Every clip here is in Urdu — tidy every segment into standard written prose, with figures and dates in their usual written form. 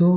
2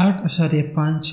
$8.5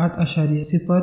8.0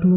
2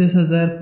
10,000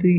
3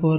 4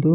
2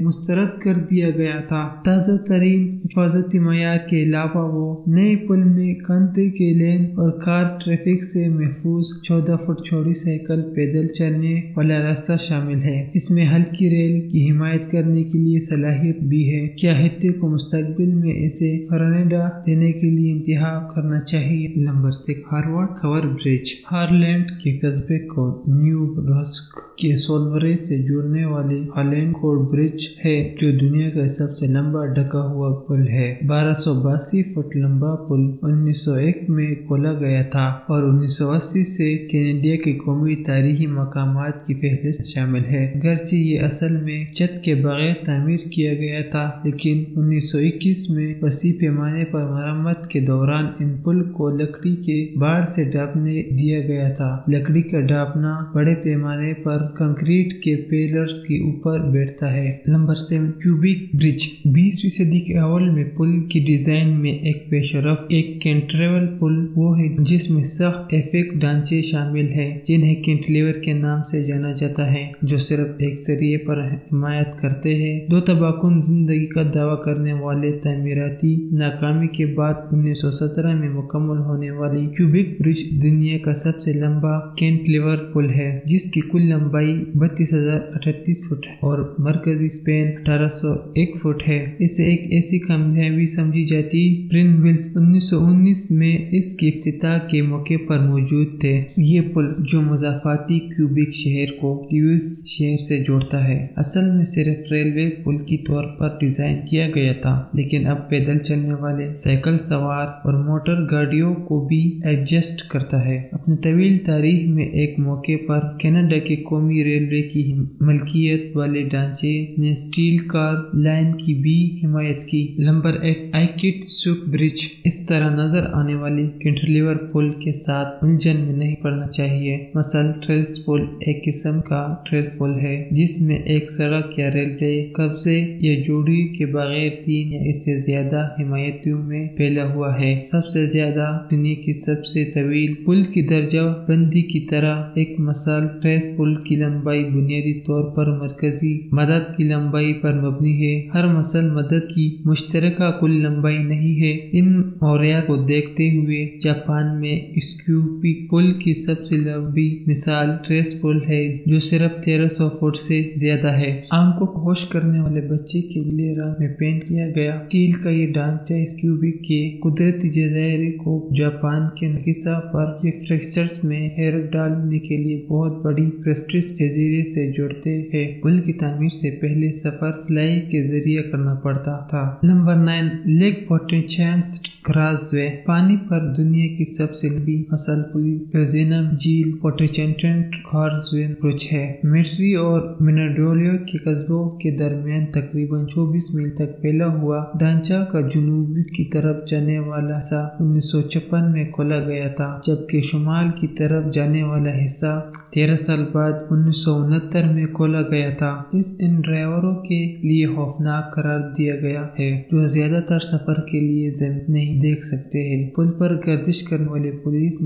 مسترد کر دیا گیا تھا۔ تازہ ترین حفاظتی معیار کے علاوہ وہ نئے پل میں کانتے کے لین اور کار ٹریفک سے محفوظ 14 فٹ چوڑی سائیکل پیدل چلنے والا راستہ شامل ہے۔ اس میں ہلکی ریل کی حمایت کرنے کے لیے صلاحیت بھی ہے۔ کیا خطے کو مستقبل میں اسے فرنڈا دینے کے لیے انتخاب کرنا چاہیے؟ نمبر 6 ہارورڈ کور برج ہارلینڈ کے قصبے کو نیو برسک کے سولورے سے جوڑنے والے ہالینڈ کور برج ہے جو دنیا کا سب سے لمبا ڈھکا ہوا پل ہے۔ 1282 فٹ لمبا پل 1901 میں کھولا گیا تھا اور 1980 سے کینیڈا کے قومی تاریخی مقامات کی فہرست شامل ہے۔ گرچہ یہ اصل میں چھت کے بغیر تعمیر کیا گیا تھا، لیکن 1921 میں وسیع پیمانے پر مرمت کے دوران ان پل کو لکڑی کے باڑ سے ڈھانپنے دیا گیا تھا۔ لکڑی کا ڈھانپنا بڑے پیمانے پر کنکریٹ کے پیلرز کے اوپر بیٹھتا ہے۔ نمبر 7 کیوبک برج 20ویں صدی کے اول میں پل کی ڈیزائن میں ایک پیش رفت ایک کینٹلیور پل وہ ہے جس میں سخت ایفیک ڈھانچے شامل ہیں جنہیں کینٹلیور کے نام سے جانا جاتا ہے، جو صرف ایک ذریعے پر حمایت کرتے ہیں۔ دو طبقوں زندگی کا دعویٰ کرنے والے تعمیراتی ناکامی کے بعد 1917 میں مکمل ہونے والی کیوبک برج دنیا کا سب سے لمبا کینٹلیور پل ہے، جس کی کل لمبائی 32,038 فٹ ہے اور مرکزی اسپین 1801 فٹ ہے۔ اسے ایک ایسی کامیابی سمجھی جاتی پرنس ولز 1919 میں اس کے افتتاح کے موقع پر موجود تھے۔ یہ پل جو مضافاتی کیوبک شہر کو لیوس شہر سے جوڑتا ہے، اصل میں صرف ریلوے پل کی طور پر ڈیزائن کیا گیا تھا، لیکن اب پیدل چلنے والے، سائیکل سوار اور موٹر گاڑیوں کو بھی ایڈجسٹ کرتا ہے۔ اپنی طویل تاریخ میں ایک موقع پر کینیڈا کے قومی ریلوے کی ملکیت والے ڈھانچے نے اسٹیل کار لائن کی بھی حمایت کی۔ نمبر 8 آئیکٹ سوک برج اس طرح نظر آنے والے کینٹلیور پل کے ساتھ الجھن میں نہیں پڑنا چاہیے۔ مثلا ٹریس پل ایک قسم کا ٹریس پل ہے جس میں ایک سڑک یا ریلوے قبضے یا جوڑی کے بغیر 3 یا اس سے زیادہ حمایتوں میں پھیلا ہوا ہے۔ سب سے زیادہ دنیا کی سب سے طویل پل کی درجہ بندی کی طرح ایک مثال ٹریس پل کی لمبائی بنیادی طور پر مرکزی مدد کی لمبائی پر مبنی ہے۔ ہر مسل مدد کی مشترکہ کل لمبائی نہیں ہے۔ ان موریات کو دیکھتے ہوئے جاپان میں اسکیوبک پل کی سب سے لمبی مثال ٹریس پل ہے جو صرف 1300 فٹ سے زیادہ ہے۔ آنکھوں کو خوش کرنے والے بچے کے لیے رنگ میں پینٹ کیا گیا اسٹیل کا یہ ڈھانچہ اسکیوبک کے قدرتی جزائر کو جاپان کے نکیسا پر یہ فریکچرز میں ہیر ڈالنے کے لیے بہت بڑی پریسٹس جزیرے سے جوڑتے ہیں۔ پل کی تعمیر سے پہلے سفر فلائی کے ذریعے کرنا پڑتا تھا۔ نمبر 9 لیک پورٹنچسٹ کرازوے پانی پر دنیا کی سب سے لمبی مسل پل یوزینم جھیل پورٹنچسٹ کرازوے برج ہے۔ میٹری اور مناڈولو کے قصبوں کے درمیان تقریباً 24 میل تک پھیلا ہوا ڈھانچہ کا جنوب کی طرف جانے والا حصہ 1956 میں کھولا گیا تھا، جبکہ شمال کی طرف جانے والا حصہ 13 سال بعد 1969 میں کھولا گیا تھا۔ اس ان ڈرائیوروں کے لیے خوفناک قرار دیا گیا ہے جو زیادہ تر سفر کے لیے زمین نہیں دیکھ سکتے ہیں۔ پل پر گردش کرنے والے پولیس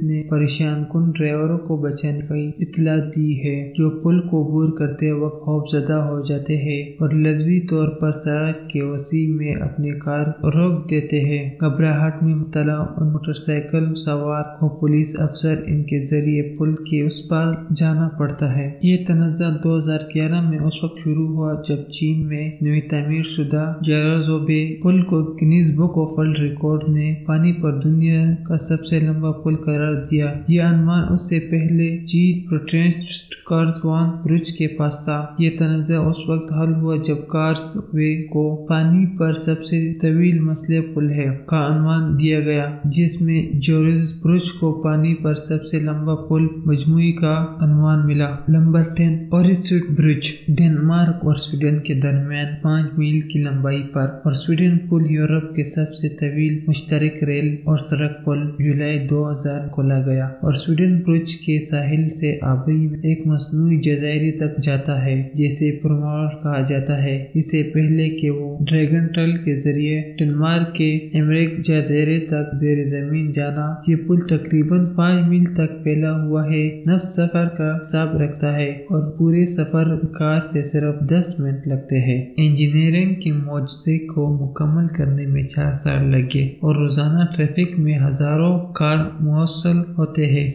نے پریشان کن ڈرائیوروں کو بچانے کی اطلاع دی ہے جو پل کو عبور کرتے وقت خوف زدہ ہو جاتے ہیں اور لفظی طور پر سڑک کے وسیع میں اپنی کار روک دیتے ہیں۔ گھبراہٹ میں مبتلا ان موٹر سائیکل سوار کو پولیس افسر ان کے ذریعے پل کے اس پار جانا پڑتا ہے۔ یہ تنازع 2011 میں اس وقت شروع ہوا جب چین میں نئی تعمیر شدہ جیرازو بے پل کو Guinness book of world record نے پانی پر دنیا کا سب سے لمبا پل قرار دیا۔ یہ عنوان اس سے پہلے جھیل پورٹنچسٹ کرازوے برج کے پاس تھا۔ یہ تنازع اس وقت حل ہوا جب کارزوے کو پانی پر سب سے طویل مسلح پل ہے کا عنوان دیا گیا، جس میں جیرازو برج کو پانی پر سب سے لمبا پل مجموعی کا عنوان ملا۔ نمبر 10 اوریسوڈ برج ڈنمارک اور سویڈن کے درمیان 5 میل کی لمبائی پر اور سویڈن پل یورپ کے سب سے طویل مشترک ریل اور سڑک پل جولائی 2000 کھولا گیا اور سویڈن برج کے ساحل سے آبی میں ایک مصنوعی جزیرے تک جاتا ہے جسے پرومور کہا جاتا ہے۔ اس سے پہلے کہ وہ ڈریگن ٹرل کے ذریعے ڈنمارک کے ایمریک جزیرے تک زیر زمین جانا، یہ پل تقریباً 5 میل تک پھیلا ہوا ہے۔ نفس سفر کا حساب رکھتا ہے اور پورے سفر کار سے صرف 10 منٹ لگتے ہیں۔ انجینئرنگ کے معجزے کو مکمل کرنے میں 4 سال لگے اور روزانہ ٹریفک میں ہزاروں کار موصل ہوتے ہیں۔